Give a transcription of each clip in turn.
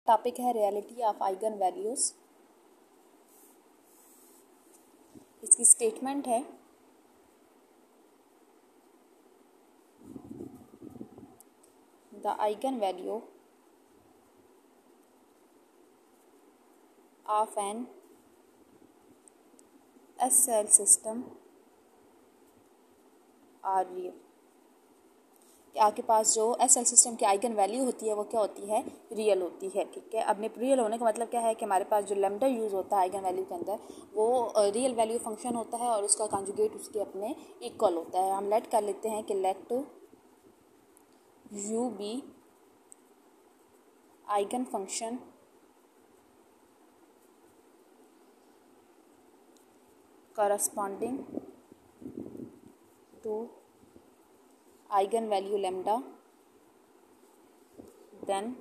Topic है reality of eigen values. इसकी statement है the eigen value of an S सेल सिस्टम आर रियल। कि आपके पास जो एस एल सिस्टम की आइगन वैल्यू होती है वो क्या होती है, रियल होती है। ठीक है, अब रियल होने का मतलब क्या है कि हमारे पास जो लैम्डा यूज़ होता है आइगन वैल्यू के अंदर वो रियल वैल्यू फंक्शन होता है और उसका कॉन्जुगेट उसके अपने इक्वल होता है। हम लेट कर लेते हैं कि let u be eigen function corresponding to eigen value lambda, then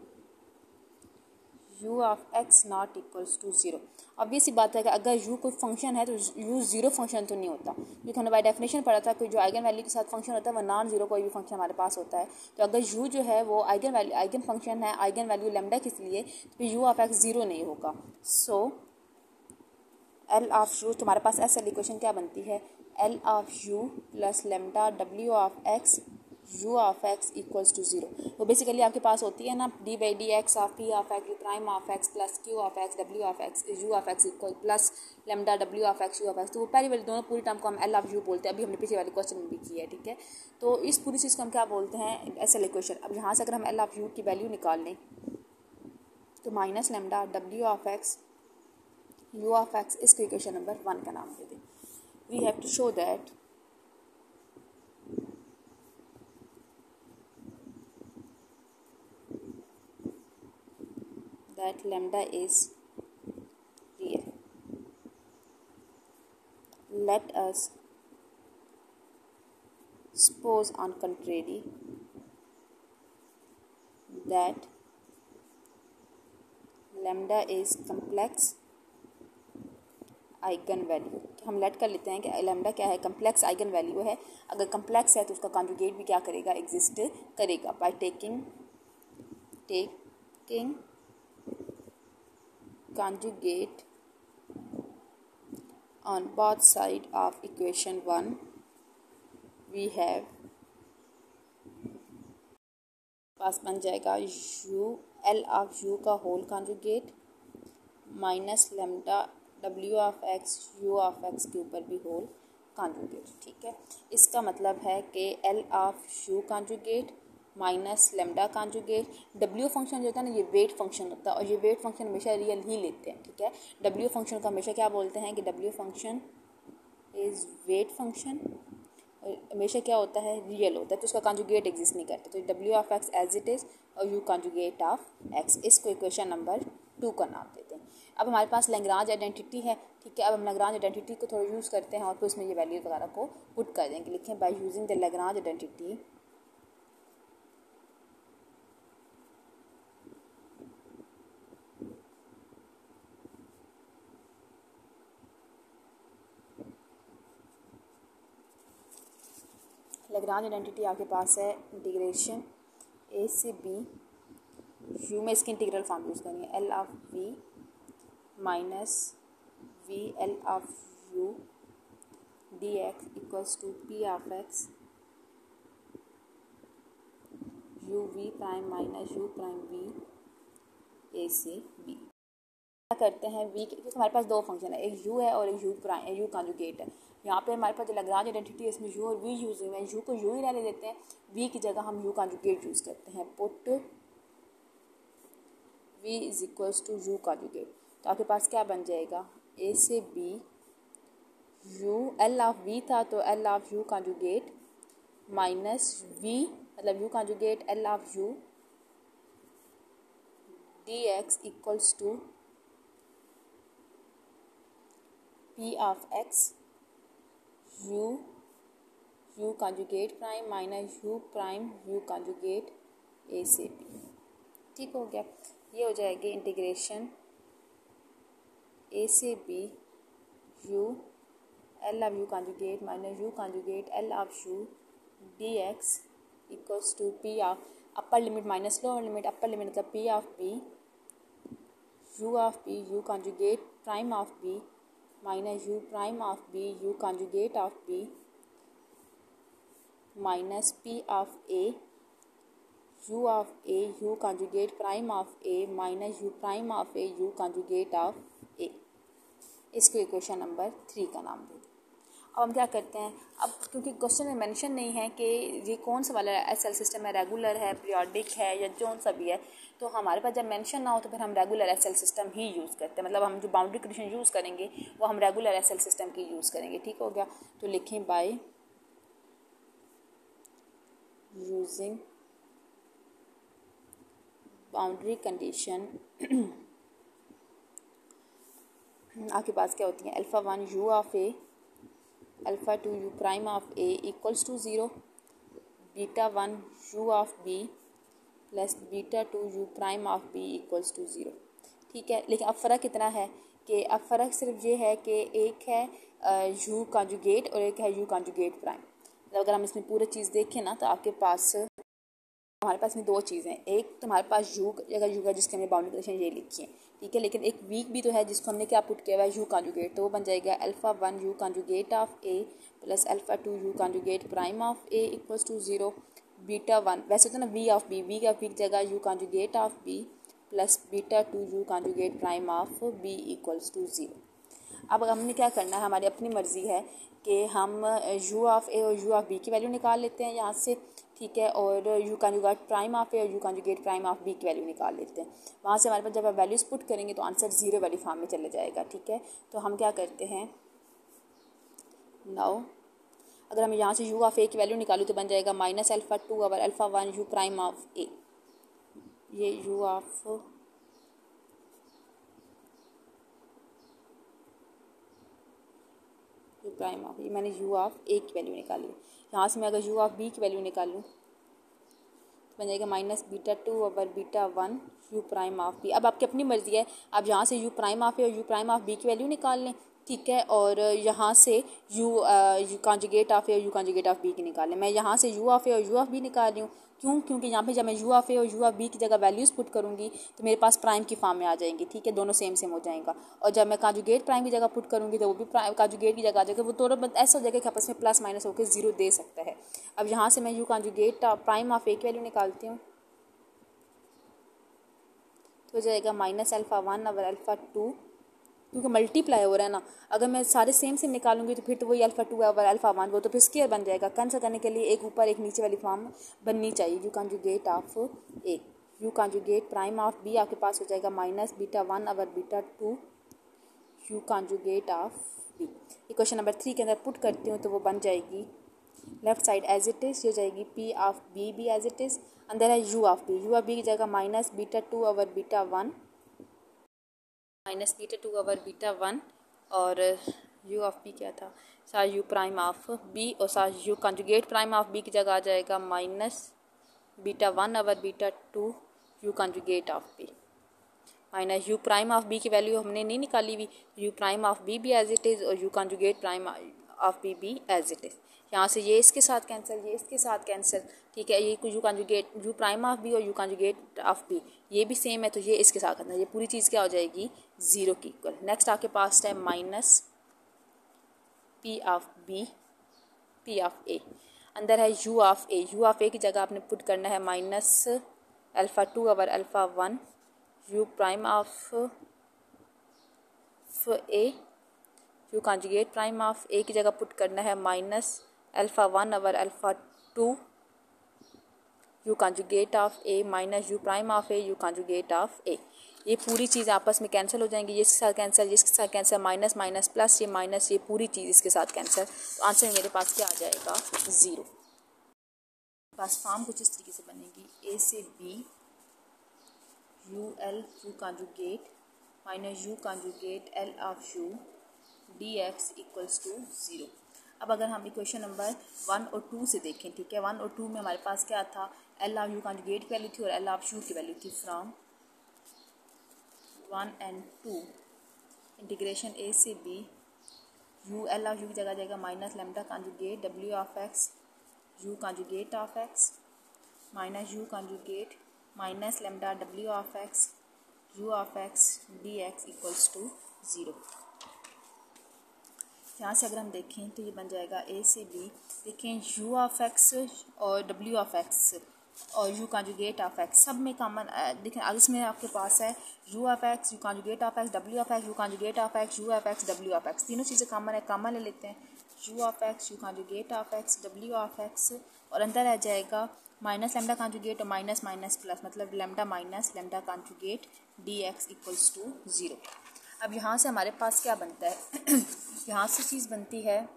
u of x not equals to zero. Obvious सी बात है कि अगर u कोई फंक्शन है तो u ज़ीरो फंक्शन तो नहीं होता, क्योंकि हमने बाय डेफिनेशन पढ़ा था कि जो आइगन वैल्यू के साथ फंक्शन होता है वो नॉन ज़ीरो कोई भी फंक्शन हमारे पास होता है। तो अगर u जो है वो आइगन फंक्शन है आइगन वैल्यू लैम्डा के लिए, तो u ऑफ x ज़ीरो नहीं होगा। सो एल ऑफ यू, तुम्हारे पास एस एल इक्वेशन क्या बनती है, L of U plus lambda W of x you of X equals to zero. वो बेसिकली आपके पास होती है ना D by D X of P of x U prime of X plus Q of X W of x you of X equal plus lambda W of x you of X. तो वो पहली वाली दोनों पूरी term को हम L of you बोलते हैं। अभी हमने पिछले वाले क्वेश्चन में भी किया है। ठीक है, तो इस पूरी चीज़ को हम क्या बोलते हैं, एस एल इक्वेशन। अब यहाँ से अगर हम एल ऑफ यू की वैल्यू निकाल लें तो minus lambda W of x u of x, इसको इक्वेशन नंबर 1 का नाम दे दें। We have to show that lambda is real. Let us suppose on contrary that lambda is complex eigen value. हम लेट कर लेते हैं कि लैम्डा क्या है, कम्प्लेक्स आइगन वैल्यू है। अगर कम्प्लेक्स है तो उसका कॉन्जुगेट भी क्या करेगा, एग्जिस्ट करेगा। By taking conjugate on both side of equation 1 we have पास बन जाएगा यू एल ऑफ यू का whole conjugate minus lambda W of x you of x के ऊपर भी होल कॉन्जुगेट। ठीक है, इसका मतलब है कि L of you conjugate minus lambda conjugate. W function जो होता है ना ये वेट फंक्शन होता है और ये वेट फंक्शन हमेशा रियल ही लेते हैं। ठीक है, डब्ल्यू फंक्शन को हमेशा क्या बोलते हैं कि डब्ल्यू फंक्शन इज़ वेट फंक्शन, हमेशा क्या होता है, रियल होता है, तो उसका कॉन्जुगेट एग्जिस्ट नहीं करता। तो डब्ल्यू of x as it is और यू कॉन्जुगेट ऑफ एक्स, इसको इक्वेशन नंबर 2 का नाम देते हैं। अब हमारे पास लैग्रांज आइडेंटिटी है। ठीक है, अब हम लैग्रांज आइडेंटिटी को थोड़ा यूज़ करते हैं और फिर उसमें ये वैल्यू वगैरह को पुट कर देंगे। लिखें by using the Lagrange identity Lagrange identity आपके पास है इंटीग्रेशन ए से बी यू में इसकी इंटीग्रल फॉर्म यूज़ करनी है, L of v minus v L of u d x equals to p of x u v prime minus u prime v a से b. क्या करते हैं वी, क्योंकि हमारे पास दो फंक्शन है, एक यू है और एक यू प्राइम यू कॉन्जुगेट है। यहाँ पे हमारे पास जो लैग्रांज आइडेंटिटी है इसमें यू और वी यूज़ हुए हैं। यू को यू ही रहने देते हैं, वी की जगह हम यू कॉन्जुगेट यूज़ करते हैं। Put v is equals to u conjugate. तो आपके पास क्या बन जाएगा, ए से B U L of v था तो l of you conjugate minus v मतलब u conjugate L of u d x equals to p of x you conjugate prime minus u prime u conjugate a से b. ठीक हो गया, ये हो जाएगी इंटीग्रेशन ए से B U L of you conjugate minus you conjugate L of u d x equals to p of upper limit minus lower limit, upper limit मतलब p of b u ऑफ b u conjugate prime of b minus u prime of b u conjugate of b minus p of a u of a u conjugate prime of a minus u prime of a u conjugate of a। इसको equation number 3 का नाम दे दें। अब हम क्या करते हैं, अब क्योंकि क्वेश्चन में मेंशन नहीं है कि ये कौन सा वाला एसएल सिस्टम है, रेगुलर है, पीरियोडिक है या जो सा भी है, तो हमारे पास जब मेंशन ना हो तो फिर हम रेगुलर एसएल सिस्टम ही यूज़ करते हैं। मतलब हम जो बाउंड्री कंडीशन यूज़ करेंगे वो हम रेगुलर एसएल सिस्टम की यूज़ करेंगे। ठीक हो गया, तो लिखें बाय यूजिंग बाउंड्री कंडीशन आपके पास क्या होती है, alpha 1 u of a, alpha 2 u prime of a equals to 0, beta 1 u of b plus beta 2 u prime of b equals to 0। ठीक है, लेकिन अब फ़र्क कितना है कि अब फ़र्क सिर्फ ये है कि एक है u कॉन्जुगेट और एक है u कॉन्जुगेट प्राइम। मतलब अगर हम इसमें पूरी चीज़ देखें ना तो आपके पास हमारे पास में दो चीज़ें, एक तो हमारे पास यू अगर यू है जिसके हमने बाउंड्री कंडीशन ये लिखी है, ठीक है, लेकिन एक वीक भी तो है जिसको हमने क्या पुट किया हुआ है, यू कॉन्जुगेट, तो वो बन जाएगा alpha 1 u conjugate of a plus alpha 2 u conjugate prime of a equals to 0, beta 1 वैसे तो ना वी ऑफ बी की जगह u conjugate of b plus beta 2 u conjugate prime of b equals to 0। अब हमने क्या करना है, हमारी अपनी मर्ज़ी है कि हम यू ऑफ ए और यू ऑफ बी की वैल्यू निकाल लेते हैं यहाँ से, ठीक है, और u conjugate prime of a और u conjugate prime of b की वैल्यू निकाल लेते हैं। वहाँ से हमारे पास जब आप वैल्यूज़ पुट करेंगे तो आंसर 0 वाली फॉर्म में चले जाएगा। ठीक है, तो हम क्या करते हैं नाउ, अगर हम यहाँ से यू ऑफ ए की वैल्यू निकालूँ तो बन जाएगा माइनस अल्फ़ा 2 और alpha 1 u prime of a, ये यू ऑफ प्राइम ऑफ, ये मैंने यू ऑफ ए की वैल्यू निकाली। यहाँ से मैं अगर यू ऑफ बी की वैल्यू निकालूँ तो बन जाएगा minus beta 2 over beta 1 u prime of b. अब आपकी अपनी मर्ज़ी है, आप यहाँ से यू प्राइम ऑफ ए और यू प्राइम ऑफ बी की वैल्यू निकाल लें, ठीक है, और यहाँ से यू कॉन्जुगेट ऑफ ए और यू कॉन्जुगेट ऑफ बी की निकाल लें। मैं यहाँ से यू ऑफ ए और यू ऑफ बी निकाल रही हूँ, क्यों, क्योंकि यहाँ पे जब मैं यू ऑफ ए और यू ऑफ बी की जगह वैल्यूज़ पुट करूँगी तो मेरे पास प्राइम की फॉर्म में आ जाएंगी। ठीक है, दोनों सेम सेम हो जाएगा, और जब मैं कॉन्जुगेट प्राइम की जगह पुट करूँगी तो वो भी कॉन्जुगेट की जगह आ जाएगा। वो दोनों ऐसा हो जाएगा कि आपस में प्लस माइनस होकर 0 दे सकता है। अब यहाँ से मैं you conjugate prime of a की वैल्यू निकालती हूँ तो हो जाएगा माइनस अल्फ़ा 1 ओवर अल्फ़ा 2, क्योंकि मल्टीप्लाई हो रहा है ना, अगर मैं सारे सेम सेम निकालूंगी तो फिर तो वही अल्फ़ा 2 ओवर अल्फ़ा 1 वो तो फिर स्क्वायर बन जाएगा। कैंसिल करने के लिए एक ऊपर एक नीचे वाली फॉर्म बननी चाहिए। U conjugate of a, u conjugate prime of b आपके पास हो जाएगा minus beta 1 over beta 2 u conjugate of b. Equation number 3 के अंदर पुट करती हूँ तो वो बन जाएगी left side as it is, हो जाएगी पी ऑफ बी भी एज इट इज़, अंदर है यू ऑफ बी की जगह minus beta 2 over beta 1 minus beta 2 over beta 1 और यू ऑफ बी क्या था, सा यू प्राइम ऑफ बी और सा u conjugate prime of b की जगह आ जाएगा minus beta 1 over beta 2 u conjugate of b minus u prime of b की वैल्यू हमने नहीं निकाली हुई, यू प्राइम ऑफ बी भी एज इट इज़ और u conjugate prime of b भी एज इट इज़। यहाँ से ये इसके साथ कैंसिल, ये इसके साथ कैंसिल, ठीक है, ये u conjugate u prime of b और यू कॉन्जुगेट ऑफ बी ये भी सेम है तो ये इसके साथ कैंसिल, ये पूरी चीज़ क्या हो जाएगी 0 की इक्वल। नेक्स्ट आपके पास है minus p of b p of a, अंदर है यू ऑफ ए की जगह आपने पुट करना है minus alpha 2 over alpha 1 u prime of a, u conjugate prime of a की जगह पुट करना है minus alpha 1 over alpha 2 u conjugate of a minus u prime of a u conjugate of a. ये पूरी चीज़ आपस में cancel हो जाएंगी, ये इसके साथ कैंसिल, ये इसके साथ कैंसिल, माइनस माइनस प्लस, ये माइनस, ये पूरी चीज़ इसके साथ कैंसिल, तो आंसर मेरे पास क्या आ जाएगा 0। पास फॉर्म कुछ इस तरीके से बनेगी, ए से B you L u conjugate minus you conjugate L of u d x equals to 0। अब अगर हम इक्वेशन नंबर 1 और 2 से देखें, ठीक है, 1 और 2 में हमारे पास क्या था, एल ऑफ यू कॉन्जुगेट की वैल्यू थी और एल ऑफ यू की वैल्यू थी। फ्रॉम 1 and 2 इंटीग्रेशन ए से B U L of you की जगह जाएगा minus lambda conjugate W of x you conjugate of X minus you conjugate minus lambda W of x you of X D x equals to 0। यहाँ से अगर हम देखें तो ये बन जाएगा ए से बी। देखें यू ऑफ एक्स और डब्ल्यू ऑफ एक्स और यू कॉन्जुगेट ऑफ एक्स सब में कॉमन। देखें आगे इसमें आपके पास है u of x, you conjugate of X, W of x, you conjugate of x, you of X, W of x, तीनों चीज़ें कॉमन है। कॉमन ले लेते हैं you of x, you conjugate of X, W of x, और अंदर आ जाएगा minus lambda conjugate और माइनस माइनस प्लस, मतलब lambda minus lambda conjugate d x equals to 0। अब यहाँ से हमारे पास क्या बनता है यहाँ से चीज़ बनती है,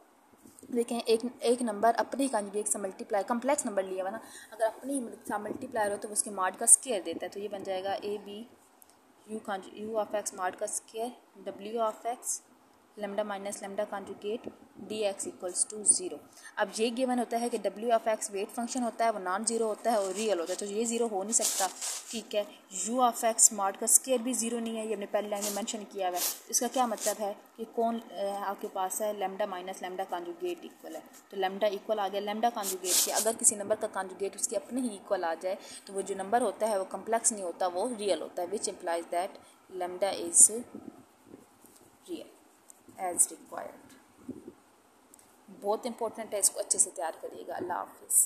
देखें एक नंबर अपने कॉन्जुगेट से मल्टीप्लाई, कम्प्लेक्स नंबर लिया हुआ ना, अगर अपने साथ मल्टीप्लाई हो तो उसके मॉड का स्क्वायर देता है। तो ये बन जाएगा a b u of x mod का स्क्वायर डब्ल्यू of x lambda minus lambda conjugate d x equals to 0। अब ये गिवन होता है कि डब्ल्यू ऑफ एक्स वेट फंक्शन होता है, वो नॉन जीरो होता है और रियल होता है, तो ये 0 हो नहीं सकता। ठीक है, यू ऑफ एक्स मॉड का स्क्वायर भी 0 नहीं है, ये हमने पहले लाइन में मेंशन किया हुआ है। इसका क्या मतलब है कि कौन आपके पास है lambda minus lambda conjugate equal है, तो लेमडा इक्वल आ गया लेमडा कॉन्जुगेट के। अगर किसी नंबर का कॉन्जुगेट उसके अपने ही इक्वल आ जाए तो वो जो नंबर होता है वो कम्प्लेक्स नहीं होता, वो रियल होता है, which implies that lambda is real as required. बहुत इंपॉर्टेंट है, इसको अच्छे से तैयार करिएगा। अल्लाह हाफिज़।